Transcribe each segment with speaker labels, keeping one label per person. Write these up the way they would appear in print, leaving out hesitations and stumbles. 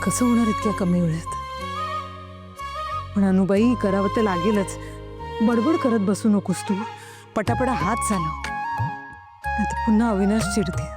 Speaker 1: कसं होणार इतक्या कमी वेळात? पण अनुबाई, करावं तर लागेलच. बडबड करत बसू नकोस तू. पटापटा हात चालव, नाहीतर पुन्हा अविनाश चिडते.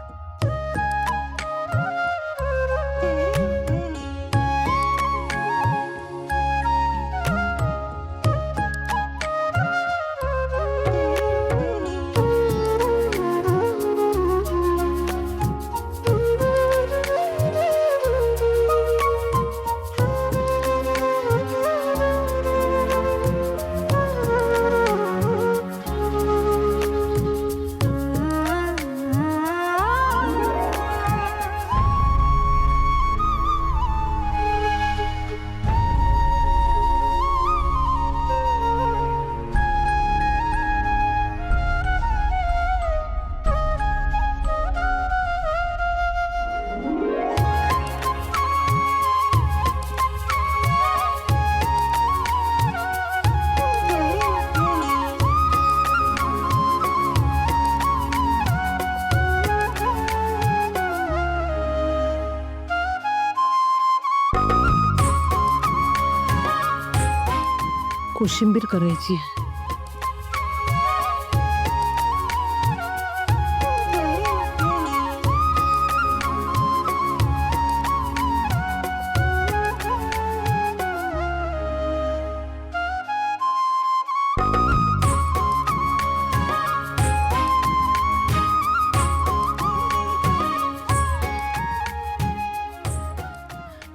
Speaker 1: कोशिंबीर करायची.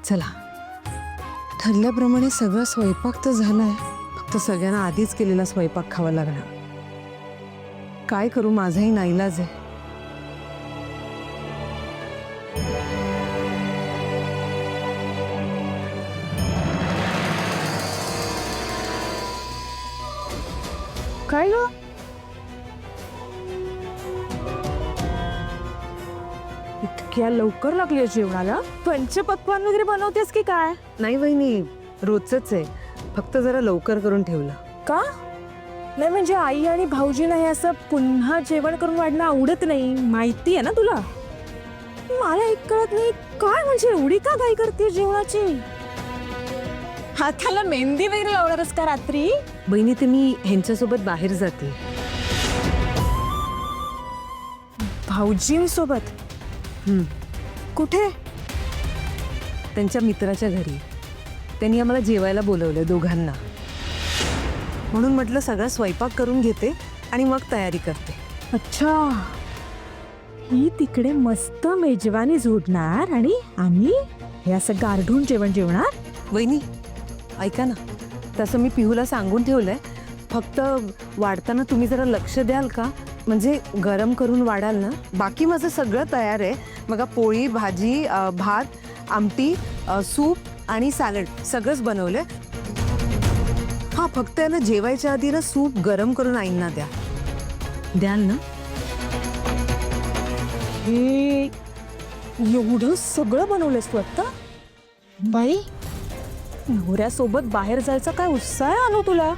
Speaker 1: चला, ठरल्याप्रमाणे सगळा स्वयंपाक तर झालाय. फक्त सगळ्यांना आधीच केलेला स्वयंपाक खावा लागणार. काय करू, माझाही नाईलाज आहे. काय ग, इतक्या लवकर लागली जेवणाला? पंचपक्वान्न वगैरे बनवतेस की काय? नाही वहिनी, रोजच आहे. फक्त जरा लवकर करून ठेवलं.
Speaker 2: का नाही? म्हणजे आई आणि भाऊजींना हे असं पुन्हा जेवण करून वाढणं आवडत नाही, माहिती आहे ना तुला. मला एक कळत नाही, काय म्हणजे एवढी का घाई करते जेवणाची? हाताला मेहंदी वगैरे लावणारच का रात्री?
Speaker 1: बहिणी, ते मी ह्यांच्यासोबत बाहेर जाते.
Speaker 2: भाऊजींसोबत? कुठे?
Speaker 1: त्यांच्या मित्राच्या घरी. त्यांनी आम्हाला जेवायला बोलवलं दोघांना. म्हणून म्हटलं सगळा स्वयंपाक करून घेते आणि मग तयारी करते.
Speaker 2: अच्छा, ही तिकडे मस्त मेजवानी झोडणार आणि आम्ही हे असं गारढून जेवण जेवणार.
Speaker 1: वहिनी ऐका ना, तसं मी पिहूला सांगून ठेवलंय. फक्त वाढताना तुम्ही जरा लक्ष द्याल का? म्हणजे गरम करून वाढाल ना. बाकी माझं सगळं तयार आहे बघा. पोळी, भाजी, भात, आमटी, सूप आणि सॅलड सगळंच बनवलंय. हा, फक्त आहे ना जेवायच्या आधी ना सूप गरम करून आईंना द्याल ना.
Speaker 2: हे एवढं सगळं बनवलंस तू आता? बाई, नवऱ्यासोबत बाहेर जायचा काय उत्साह आलो तुला?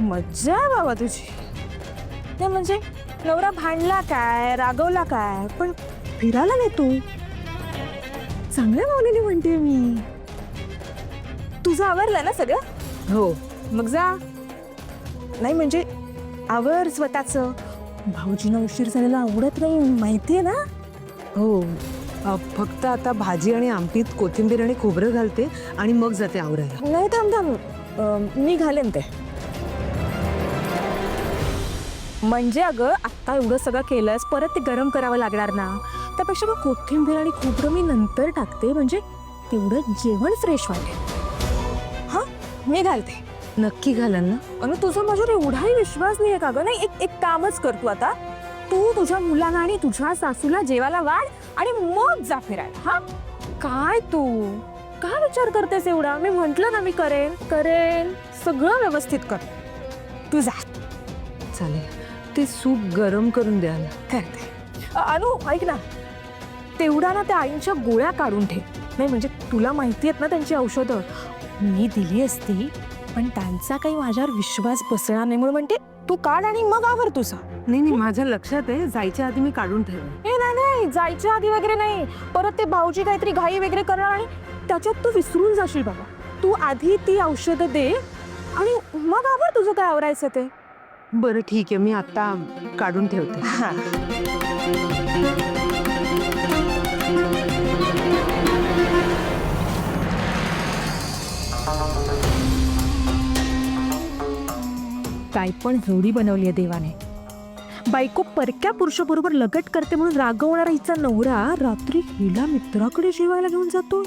Speaker 2: मज्जा आहे बाबा तुझी. नाही म्हणजे नवरा भांडला काय, रागवला काय, पण फिरायला नाही तू. चांगल्या माऊलीने म्हणते मी. तुझं आवरलं ना सगळं?
Speaker 1: हो.
Speaker 2: मग जा. नाही म्हणजे आवर स्वतःचं. भाऊजींना उशीर झालेला आवडत नाही, माहितीये ना.
Speaker 1: हो, फक्त आता भाजी आणि आमटीत कोथिंबीर आणि खोबरं घालते आणि मग जाते आवरायला.
Speaker 2: नाही, थांब थांब, मी घालेन ते. म्हणजे अगं आत्ता एवढं सगळं केलंस, परत ते गरम करावं लागणार ना. त्यापेक्षा मग कोथिंबीर आणि खोबरं मी नंतर टाकते, म्हणजे तेवढं जेवण फ्रेश वाटेल. हां, मी घालते.
Speaker 1: नक्की घालाल ना?
Speaker 2: आणि तुझा माझ्यावर एवढाही विश्वास नाही आहे का गं? नाही, एक कामच कर तू आता. तू तुझ्या मुलांना आणि तुझ्या सासूला जेवायला वाढ आणि मग जा फिरायला. हा, काय तू काय विचार करतेस एवढा? मी म्हंटल ना मी करेन करेन, सगळं व्यवस्थित कर. तू जा.
Speaker 1: चालेल, ते सूप गरम करून द्याल.
Speaker 2: करते. अनु ऐक ना, तेवढा ना त्या आईंच्या गोळ्या काढून ठेव. नाही म्हणजे तुला माहिती आहेत ना त्यांची औषधं. मी दिली असती पण त्यांचा काही माझ्यावर विश्वास बसणार नाही, म्हणून म्हणते तू काढ आणि मग आवर तुझा.
Speaker 1: नाही नाही, माझ्या लक्षात आहे. जायच्या आधी मी काढून ठेवेन.
Speaker 2: नाही नाही, नाही, जायच्या आधी वगैरे नाही. परत ते भाऊजी काहीतरी घाई वगैरे करणार आणि त्याच्यात तू विसरून जाशील बाबा. तू आधी ती औषधं दे आणि मग आवर तुझं काय आवरायचं ते.
Speaker 1: बरं ठीक आहे, मी आता काढून ठेवते.
Speaker 2: काय पण जोडी बनवली आहे देवाने. बायको परक्या पुरुषाबरोबर लगट करते म्हणून रागवणारा हिचा नवरा रात्री हिला मित्राकडे जेवायला घेऊन जातो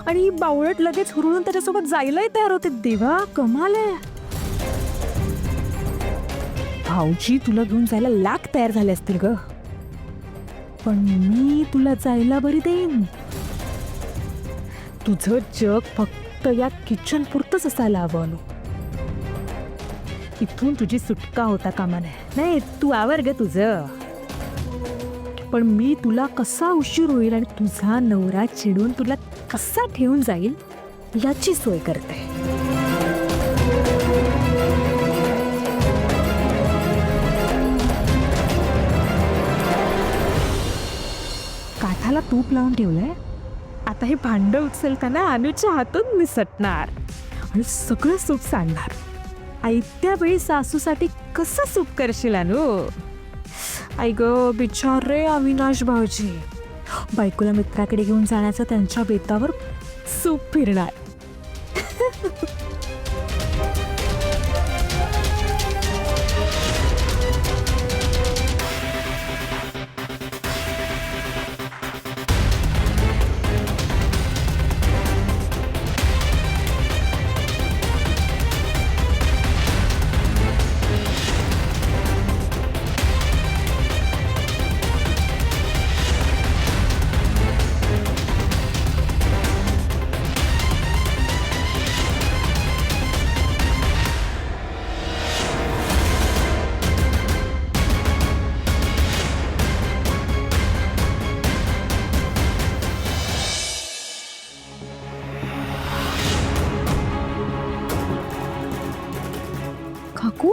Speaker 2: आणि ही बावळट लगेच हुरळून त्याच्यासोबत जायलाही तयार होते. देवा, कमाल आहे. भाऊजी तुला घेऊन जायला लाख तयार झाले असतील ग, पण मी तुला जायला बरी देईन. तुझं जग फक्त या किचन पुरतच असायला हवं. इथून तुझी सुटका होता कामा नाही. तू आवर ग तुझं, पण मी तुला कसा उशीर होईल आणि तुझा नवरा चिडून तुला कसा ठेवून जाईल याची सोय करते. काठाला तूप लावून ठेवलंय. आता हे भांड उचलताना अनुच्या हातून निसटणार आणि सगळं सूप सांडणार. आयत्या वेळी सासूसाठी कसं सूप करशील अनु? आई ग बिचारे अविनाश भाऊजी, बायकोला मित्राकडे घेऊन जाण्याचं त्यांच्या बेतावर सूप फिरणार. काकू,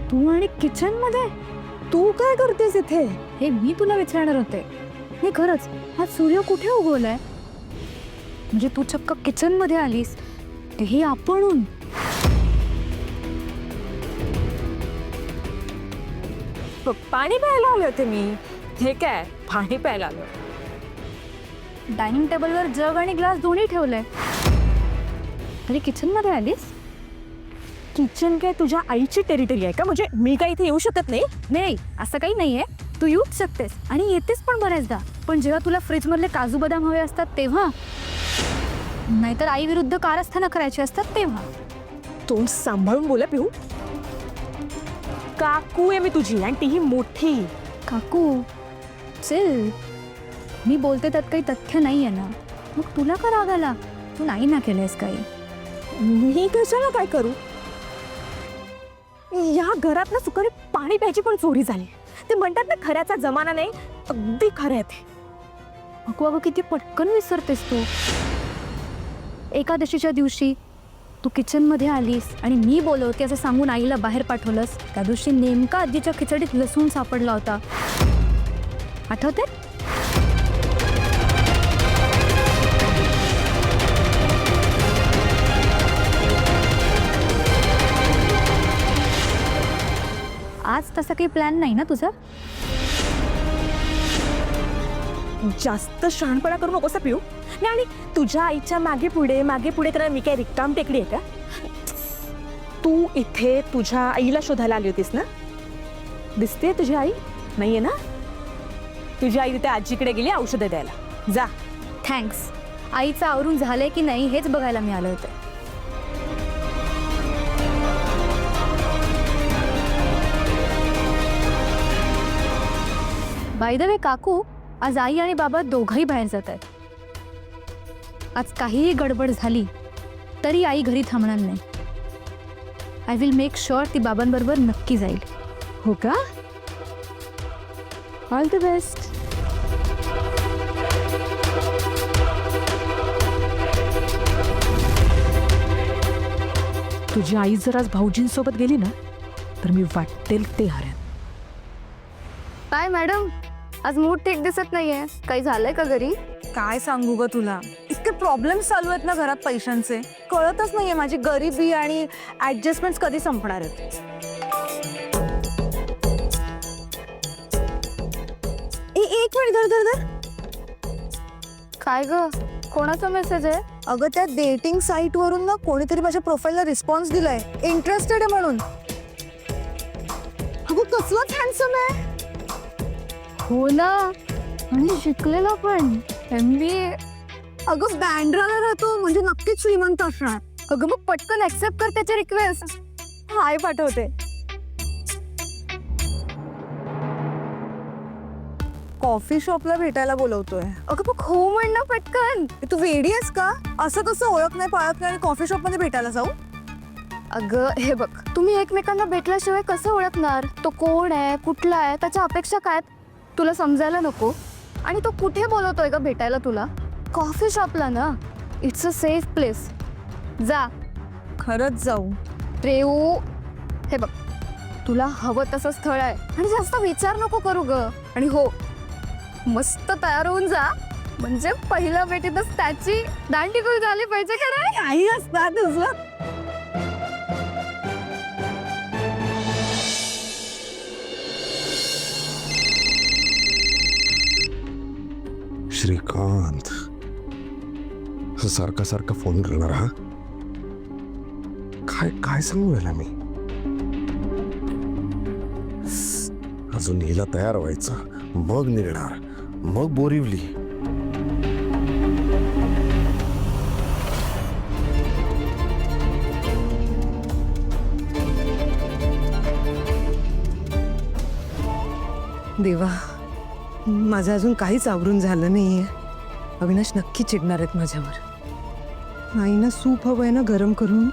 Speaker 2: तू आणि किचन मध्ये तू काय करतेस इथे?
Speaker 3: हे मी तुला विचारणार होते. हे खरंच आज सूर्य कुठे उगवलाय? म्हणजे तू चक्क किचन मध्ये आलीस, तेही आपणून.
Speaker 2: पाणी प्यायला आले होते मी. हे काय, पाणी प्यायला आलो.
Speaker 3: डायनिंग टेबलवर जग आणि ग्लास दोन्ही ठेवलंय, तरी किचन मध्ये आलीस?
Speaker 2: किचन काय तुझ्या आईची टेरिटरी आहे का? म्हणजे मी काय इथे येऊ शकत नाही?
Speaker 3: नाही, असं काही नाहीये. तू येऊच शकतेस आणि येतेस पण बऱ्याचदा, पण जेव्हा तुला फ्रीज मधले काजू बदाम हवे असतात तेव्हा, नाहीतर आई विरुद्ध कारस्थानं करायची असतात तेव्हा.
Speaker 2: तोंड सांभाळून बोला पिहू. काकू आहे मी तुझी, आणि तीही मोठी.
Speaker 3: काकू चल, मी बोलते त्यात काही तथ्य नाहीये ना, मग तुला का राग आला? तू नाही ना केलंयस काही.
Speaker 2: मी कशाला काय करू? या घरात ना सुखाने पाणी प्यायची पण चोरी झाली. ते म्हणतात ना, खऱ्याचा जमाना नाही. अगदी खरं आहे ते.
Speaker 3: अगं किती पटकन विसरतेस तू. एकादशीच्या दिवशी तू किचनमध्ये आलीस आणि मी बोलवते असं सांगून आईला बाहेर पाठवलंस. त्या दिवशी नेमका आजीच्या खिचडीत लसूण सापडला होता, आठवते? आज तसा काही प्लॅन नाही ना तुझा?
Speaker 2: जास्त शहाणपणा करू नकोस पिऊ. नाही, आणि तुझ्या आईच्या मागे पुढे करायला मी काय रिकाम टेकडी आहे का? तू इथे तुझ्या आईला शोधायला आली होतीस ना? दिसते तुझी आई नाहीये ना? तुझी आई तिथे आजीकडे गेली औषधं द्यायला. जा.
Speaker 3: थँक्स. आईचं आवरून झालंय की नाही हेच बघायला मी आले होते. बाय द वे काकू, आज आई आणि बाबा दोघंही बाहेर जात आहेत. आज काहीही गडबड झाली तरी आई घरी थांबणार नाही. आय विल मेक शुअर ती बाबांबरोबर नक्की जाईल.
Speaker 2: हो का? All the best. तुझी आई जर आज भाऊजींसोबत गेली ना, तर मी वाटेल ते हरेन.
Speaker 3: काय मॅडम, आज मूड ठीक दिसत नाहीये. काही झालंय का घरी?
Speaker 2: काय सांगू ग तुला, इतके प्रॉब्लेम चालू आहेत ना घरात पैशांचे, कळतच नाहीये माझी गरिबी आणि ऍडजस्टमेंट कधी संपणार आहेत. एक मिनिट, धर धर धर.
Speaker 3: काय ग, कोणाचा मेसेज आहे?
Speaker 2: अगं त्या डेटिंग साईट वरून ना कोणीतरी माझ्या प्रोफाईलला रिस्पॉन्स दिलाय, इंटरेस्टेड आहे म्हणून. अगं कसलाच हँडसम आहे.
Speaker 3: हो ना, आणि शिकलेला पण MBA.
Speaker 2: अगं बँड्राला राहतो, म्हणजे नक्कीच श्रीमंत असणार.
Speaker 3: अगं मग पटकन ऍक्सेप्ट कर त्याची रिक्वेस्ट.
Speaker 2: हाय पाठवते. कॉफी शॉपला भेटायला बोलवतोय.
Speaker 3: अगं मग हो म्हण ना पटकन.
Speaker 2: तू वेडी आहेस का? असं कसं ओळख नाही पाळत नाही आणि कॉफी शॉप मध्ये भेटायला जाऊ?
Speaker 3: अगं हे बघ, तुम्ही एकमेकांना भेटल्याशिवाय कसं ओळखणार? तो कोण आहे, कुठला आहे, त्याच्या अपेक्षा काय तुला समजायला नको? आणि तो कुठे बोलवतोय का भेटायला तुला? कॉफी शॉपला ना. It's a safe place. जा.
Speaker 2: खरंच जाऊ?
Speaker 3: रेऊ, हे बघ, तुला हवं तसं स्थळ आहे आणि जास्त विचार नको करू ग. आणि हो, मस्त तयार होऊन जा, म्हणजे पहिल्या भेटीतच त्याची दांडीगुल झाली पाहिजे का नाही?
Speaker 2: काही असतात तुझं.
Speaker 4: श्रीकांत सारखा सारखा फोन करणार हा? काय काय सांगू याला मी? अजून हिला तयार व्हायचं, मग निघणार, मग बोरिवली.
Speaker 1: देवा, माझं अजून काहीच आवरून झालं नाहीये. अविनाश नक्की चिडणार आहेत माझ्यावर. आईना सूप हवंय ना गरम करून.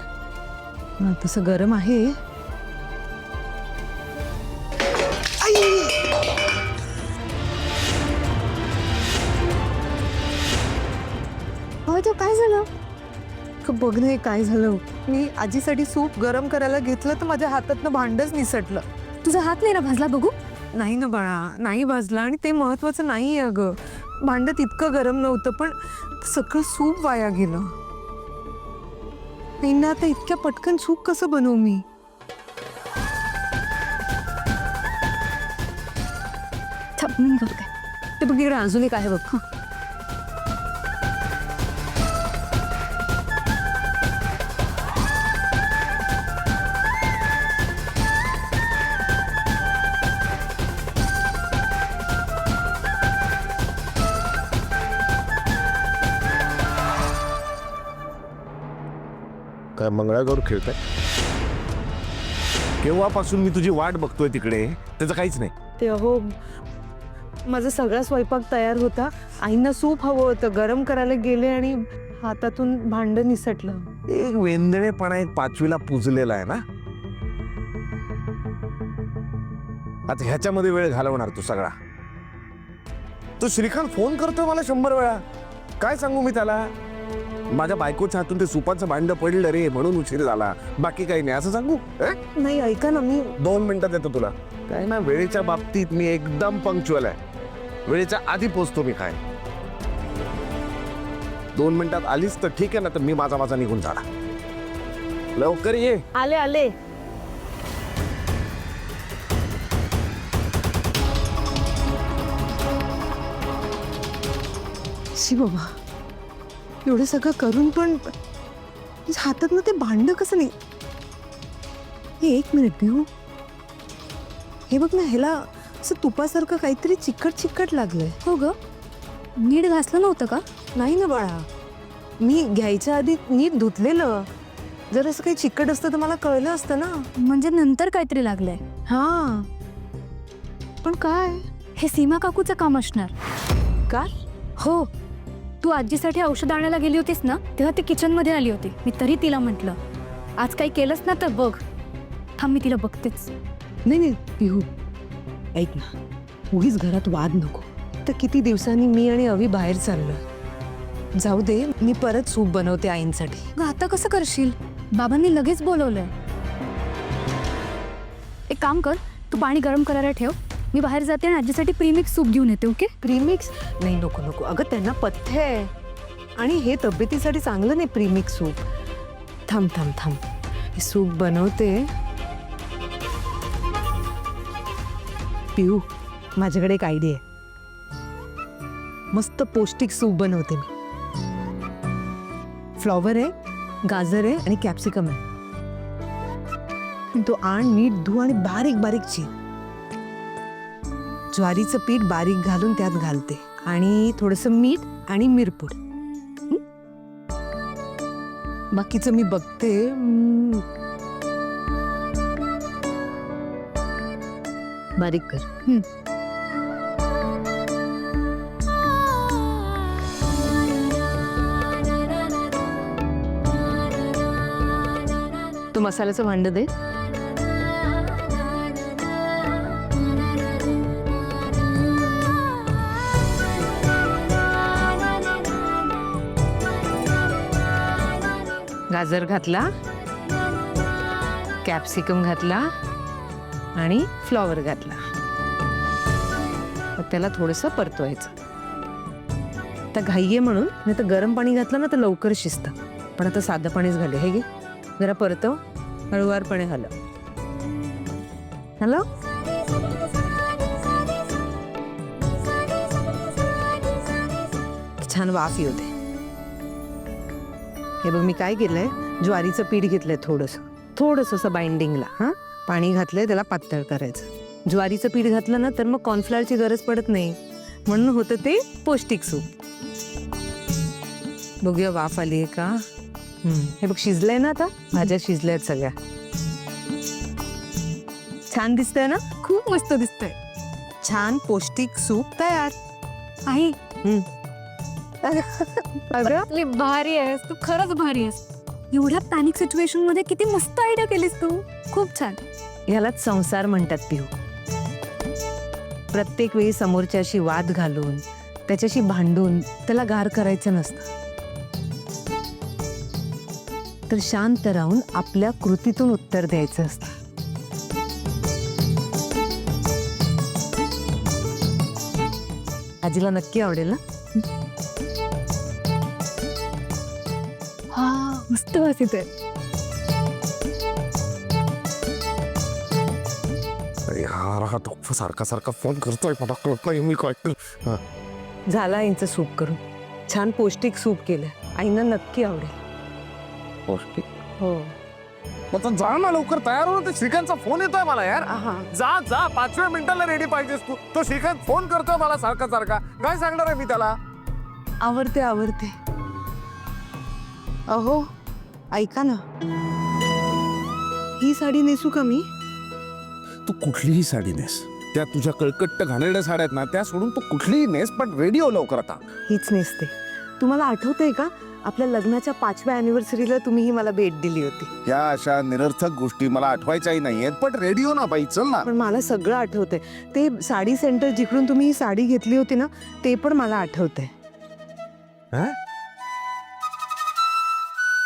Speaker 1: तसं गरम आहे.
Speaker 2: तो काय झालं?
Speaker 1: बघ ना हे काय झालं. मी आजीसाठी सूप गरम करायला घेतलं तर माझ्या हातातनं भांडच निसटलं.
Speaker 2: तुझा हात नाही ना भाजला? बघू.
Speaker 1: नाही ना बाळा, नाही भाजला. आणि ते महत्वाचं नाही आहे अगं. भांडं तितकं गरम नव्हतं, पण सगळं सूप वाया गेलं. नाही ना, आता इतक्या पटकन सूप कसं बनवू मी?
Speaker 3: मी बघ काय
Speaker 1: ते बघ इकडे अजून एक आहे बघ.
Speaker 4: काय मंगळागौर खेळताय? केव्हापासून मी तुझी वाट बघतोय तिकडे, त्याचं काहीच नाही.
Speaker 1: ते अहो, माझा सगळा स्वयंपाक तयार होता. आईंना सूप हवं होतं, गरम करायला गेले आणि हातातून भांडं निसटलं.
Speaker 4: एक वेंदळेपणा एक 5वीला पुजलेला आहे ना. आता ह्याच्यामध्ये वेळ घालवणार तू सगळा. तो श्रीकांत फोन करतोय मला 100 वेळा. काय सांगू मी त्याला? माझ्या बायकोच्या हातून ते सुपाचं भांड पडलं रे म्हणून उशीर झाला, बाकी काही नाही असं सांगू?
Speaker 1: नाही, ऐका ना, मी
Speaker 4: 2 मिनिटात येतो तुला. काय ना, वेळेच्या बाबतीत मी एकदम पंक्च्युअल आहे. वेळेच्या आधी पोहोचतो मी. काय 2 मिनिटात आलीस तर ठीक आहे, ना तर मी माझा निघून झाला. लवकर ये.
Speaker 1: आले आले. शी बाबा, एवढं सगळं करून पण हातात ना ते भांड कसं नाही? हे 1 मिनिट पिऊ. हे बघ ना, ह्याला असं तुपासारखं काहीतरी चिकट चिकट लागलंय.
Speaker 3: हो ग, नीट घासलं नव्हतं का?
Speaker 1: नाही ना बाळा, मी घ्यायच्या आधी नीट धुतलेलं. जर असं काही चिकट असतं तर मला कळलं असतं ना.
Speaker 3: म्हणजे नंतर काहीतरी लागलंय.
Speaker 1: हा, पण काय?
Speaker 3: हे सीमा काकूचं काम असणार.
Speaker 1: काय?
Speaker 3: हो, तू आजीसाठी औषध आणायला गेली होतीस ना, तेव्हा ती किचनमध्ये आली होती. मी तरी तिला म्हटलं, आज काही केलंस ना तर बघ. थांब, मी तिला बघतेच.
Speaker 1: नाही पिहू, ऐक ना, उगीच घरात वाद नको. तर किती दिवसांनी मी आणि अवी बाहेर चाललोय. जाऊ दे, मी परत सूप बनवते आईंसाठी.
Speaker 3: ग आता कसं करशील? बाबांनी लगेच बोलवलंय. एक काम कर, तू पाणी गरम करायला ठेव, मी बाहेर जाते आणि आजीसाठी प्रीमिक्स सूप घेऊन येते. ओके?
Speaker 1: प्रीमिक्स नाही, नको नको. अगं त्यांना पथ्य आहे आणि हे तब्येतीसाठी चांगलं नाही प्रीमिक्स सूप. थांब थांब थांब, हे सूप बनवते. पिऊ, माझ्याकडे एक आयडिया आहे. मस्त पौष्टिक सूप बनवते मी. फ्लॉवर आहे, गाजर आहे आणि कॅप्सिकम आहे. तो आण, मीठ, धू आणि बारीक बारीक चीर. ज्वारीचं पीठ बारीक घालून त्यात घालते आणि थोडंसं मीठ आणि मिरपूड. बाकीचं मी बघते. बारीक कर. तो मसाल्याचं भांड दे. गाजर घातला, कॅप्सिकम घातला आणि फ्लॉवर घातला. मग त्याला थोडंसं परतवायचं. आता घाई आहे म्हणून, नाही तर गरम पाणी घातलं ना तर लवकर शिजतं. पण आता साधं पाणीच घाले. हे घे, जरा परतव, हळुवारपणे हलव. हॅलो, छान वाफ येऊ दे. हे बघ मी काय केलंय, ज्वारीचं पीठ घेतलंय थोडंसं असं बाइंडिंगला. हां, पाणी घातलंय, त्याला पातळ करायचं. ज्वारीचं पीठ घातलं ना तर मग कॉर्नफ्लॉवरची गरज पडत नाही, म्हणून होतं ते पौष्टिक सूप. बघूया वाफ आली आहे का. हे बघ शिजलंय ना. आता भाज्या शिजल्यात सगळ्या. छान दिसतंय ना.
Speaker 3: खूप मस्त दिसतंय.
Speaker 1: छान पौष्टिक सूप तयार.
Speaker 3: आई,
Speaker 1: अगं
Speaker 3: लई भारी आहेस तू, खरंच भारी आहेस. एवढ्या पॅनिक सिच्युएशन मध्ये किती मस्त आयडिया केलीस तू. खूप छान.
Speaker 1: ह्यालाच संसार म्हणतात पिहू. प्रत्येक वेळी समोरच्याशी वाद घालून, त्याच्याशी भांडून त्याला गार करायचं नसतं, तर शांत राहून आपल्या कृतीतून उत्तर द्यायचं असतं. आजीला नक्की आवडेल ना.
Speaker 3: हा, मस्त वास येतोय.
Speaker 4: यार हा तो सारखा फोन करतोय, मला कळत नाही मी काय करू.
Speaker 1: झाला यांचं सूप करून. छान पौष्टिक सूप केलं. आईना नक्की आवडेल.
Speaker 4: पौष्टिक.
Speaker 1: हो.
Speaker 4: मग तर जा ना लवकर, तयार हो. ते श्रीकांतचा फोन येतोय मला यार. जा जा, 5व्या मिनिटाला रेडी पाहिजेस तू. तो श्रीकांत फोन करतोय मला सारखा. काय सांगणार आहे मी त्याला.
Speaker 1: आवडते. अहो ऐका ना, ही साडी नेसू का मी.
Speaker 4: तू कुठलीही साडी नेस. त्या तुझ्या कळकट्ट घाणेरड्या साड्या आहेत ना, त्या सोडून तू कुठलीही नेस, पण रेडिओ लवकर आता.
Speaker 1: हीच नेसते. तुम्हाला आठवतंय का, आपल्या लग्नाच्या 5व्या अॅनिव्हर्सरीला तुम्ही मला भेट दिली होती.
Speaker 4: या अशा निरर्थक गोष्टी मला आठवायच्याही नाहीयेत, पण रेडिओ ना बाई, चल ना.
Speaker 1: पण मला सगळं आठवतंय. ते साडी सेंटर जिकडून तुम्ही ही साडी घेतली होती ना, ते पण मला आठवतंय.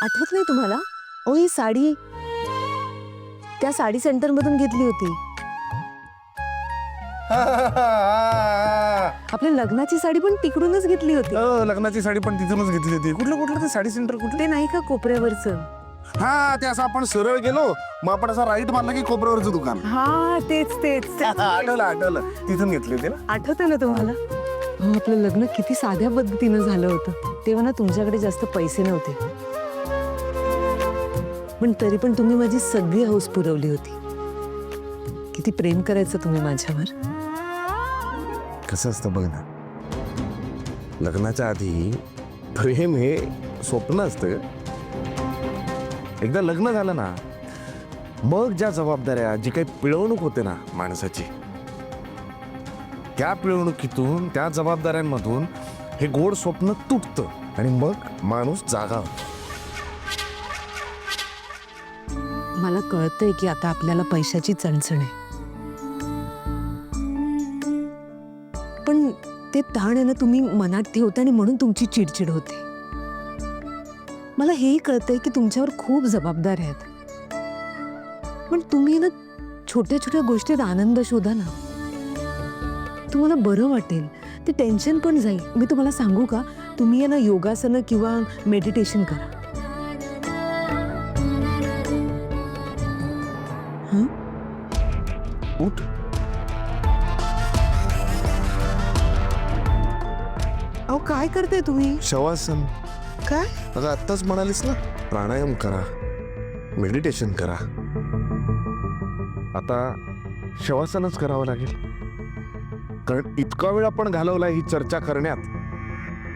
Speaker 1: आठवत नाही तुम्हाला. ओ ही साडी त्या साडी सेंटर मधून घेतली होती. आपल्या लग्नाची साडी पण तिकडूनच घेतली होती.
Speaker 4: लग्नाची साडी पण तिथूनच घेतली होती. कुठलं ते साडी सेंटर कुठलं.
Speaker 1: ते नाही का कोपऱ्यावरचं.
Speaker 4: हा, ते असं आपण सरळ गेलो, मग आपण असं राईट मारलं की कोपऱ्यावरचं दुकान.
Speaker 1: हा तेच.
Speaker 4: आठवलं. तिथून घेतली होती ना.
Speaker 1: आठवतं ना तुम्हाला. हो, आपलं लग्न किती साध्या पद्धतीनं झालं होतं. तेव्हा ना तुमच्याकडे जास्त पैसे नव्हते, पण तरी पण तुम्ही माझी सगळी हौस पुरवली होती. किती प्रेम करायचं तुम्ही माझ्यावर.
Speaker 4: कसं असतं बघ ना, लग्नाच्या आधी प्रेम हे स्वप्न असतं. एकदा लग्न झालं ना, मग ज्या जबाबदाऱ्या, जी काही पिळवणूक होते ना माणसाची, त्या पिळवणुकीतून, त्या जबाबदाऱ्यांमधून हे गोड स्वप्न तुटतं आणि मग माणूस जागा होतो.
Speaker 1: मला कळतंय की आता आपल्याला पैशाची चणचण आहे, पण ते ताण आहे ना तुम्ही मनात ठेवता आणि म्हणून तुमची चिडचिड होते. मला हेही कळतंय की तुमच्यावर खूप जबाबदाऱ्या आहेत, पण तुम्ही ना छोट्या छोट्या गोष्टीत आनंद शोधा ना. तुम्हाला बरं वाटेल, ते टेन्शन पण जाईल. मी तुम्हाला सांगू का, तुम्ही आहे ना योगासनं किंवा मेडिटेशन करा. हं?
Speaker 4: उठ.
Speaker 1: अहो काय करते तुम्ही?
Speaker 4: शवासन.
Speaker 1: काय?
Speaker 4: अगं आत्ताच म्हणालीस ना, प्राणायाम करा, मेडिटेशन करा. आता शवासनच करावं लागेल, कारण इतका वेळ आपण घालवला ही चर्चा करण्यात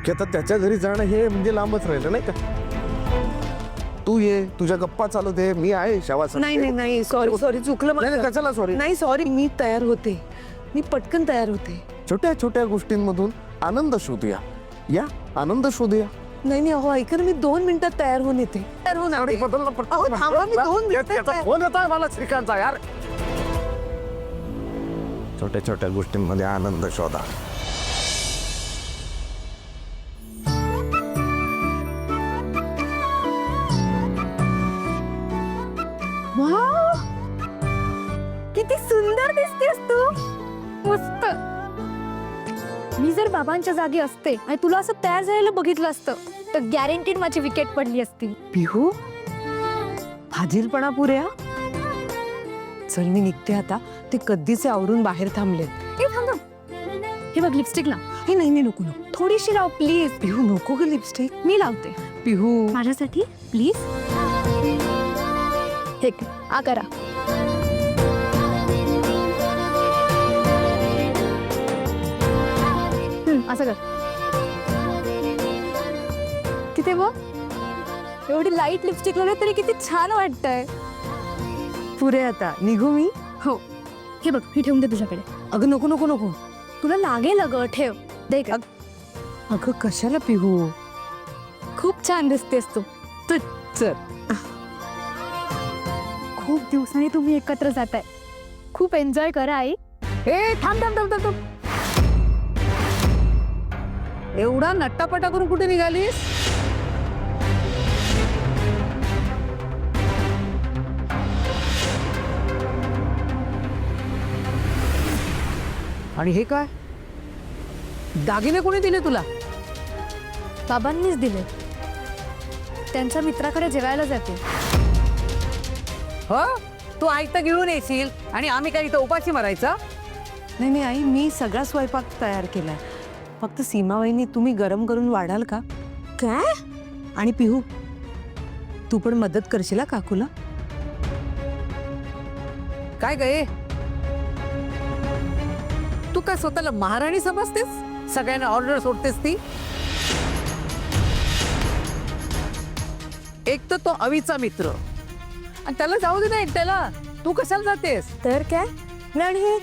Speaker 4: की आता त्याच्या घरी जाणं हे म्हणजे लांबच राहिलं नाही का. तू ये, तुझ्या गप्पा चालू दे, मी आहे शवासन.
Speaker 1: नाही नाही नाही, सॉरी सॉरी, चुकलं
Speaker 4: नाही,
Speaker 1: माझं.
Speaker 4: कशाला सॉरी.
Speaker 1: नाही सॉरी, मी तयार होते, मी पटकन तयार होते.
Speaker 4: छोट्या छोट्या गोष्टींमधून आनंद शोधूया. या आनंद शोधूया.
Speaker 1: नाही नाही, अहो ऐका ना, मी 2 मिनिटात तयार होऊन येते. तयार होऊन येते. अहो, थांबा, मी 2 मिनिटात तयार-
Speaker 4: फोन येतोय मला श्रीकांतचा यार. छोट्या छोट्या गोष्टींमध्ये आनंद शोधा.
Speaker 2: वाव! किती सुंदर दिसतेस तू.
Speaker 3: मस्त. मी जर बाबांच्या जागी असते आणि तुला असं तयार झालेलं बघितलं असतं तर गॅरंटीड माझी विकेट पडली असती.
Speaker 1: पिहू, फाजीलपणा पुऱ्या. चल मी निघते आता, ते कधीचे आवरून बाहेर थांबले.
Speaker 3: ए थांब थांब. हे बघ लिपस्टिक लाव.
Speaker 1: हे नाही नाही, नको नको.
Speaker 3: थोडीशी लाव प्लीज.
Speaker 1: पिहू नको ग लिपस्टिक.
Speaker 3: मी लावते
Speaker 1: पिहू
Speaker 3: माझ्यासाठी प्लीज. हे आ करा. असं कर. तिथे बघ, एवढी लाईट लिपस्टिक लावली तरी किती छान वाटतंय.
Speaker 1: पुरे आता निघू मी.
Speaker 3: हो, हे बघ, ही ठेवून दे तुझ्याकडे.
Speaker 1: अगं नको नको नको.
Speaker 3: तुला लागेल अगं, ठेव. दे का.
Speaker 1: अगं कशाला पिहू.
Speaker 3: खूप छान दिसतेस तू.
Speaker 1: चल.
Speaker 3: खूप दिवसांनी तुम्ही एकत्र जाताय. खूप एन्जॉय करा आई.
Speaker 1: ए थांब थांब थांब थांब थांब. एवढा नट्टापटा करून कुठे निघालीस? आणि हे काय दागिने कोणी दिले तुला?
Speaker 3: बाबांनीच दिले. त्यांच्या मित्राकडे जेवायला जाते.
Speaker 5: हो, तू आयतं घेऊन येशील आणि आम्ही काय इथं उपाशी मारायचं?
Speaker 1: नाही नाही आई, मी सगळा स्वयंपाक तयार केलाय. फक्त सीमा वहिनी तुम्ही गरम करून वाढाल का?
Speaker 2: काय?
Speaker 1: आणि पिहू, तू पण मदत करशील हा काकूला?
Speaker 5: काय गे, तू काय स्वतःला महाराणी समजतेस? सगळ्यांना ऑर्डर सोडतेस ती? एक तर तो अवीचा मित्र, आणि त्याला जाऊ दे ना एकट्याला. तू कशाला जातेस?
Speaker 2: तर काय? नाही हे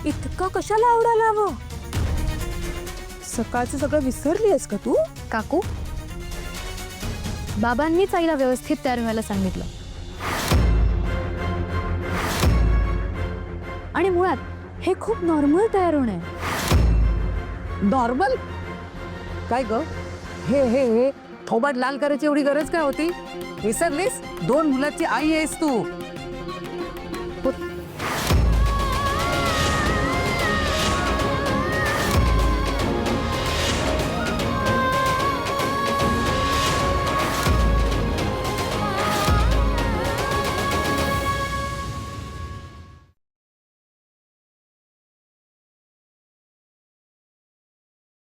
Speaker 2: इतकं कशाला आवडायला हवं? सकाळचं सगळं विसरलीस का तू?
Speaker 3: काकू, बाबांनीच आईला व्यवस्थित तयार व्हायला सांगितलं. आणि मुळात हे खूप नॉर्मल तयार होणं आहे.
Speaker 5: नॉर्मल काय ग? हे थोबाड लाल करायची एवढी गरज काय होती? विसरलीस? 2 मुलाची आई आहेस तू.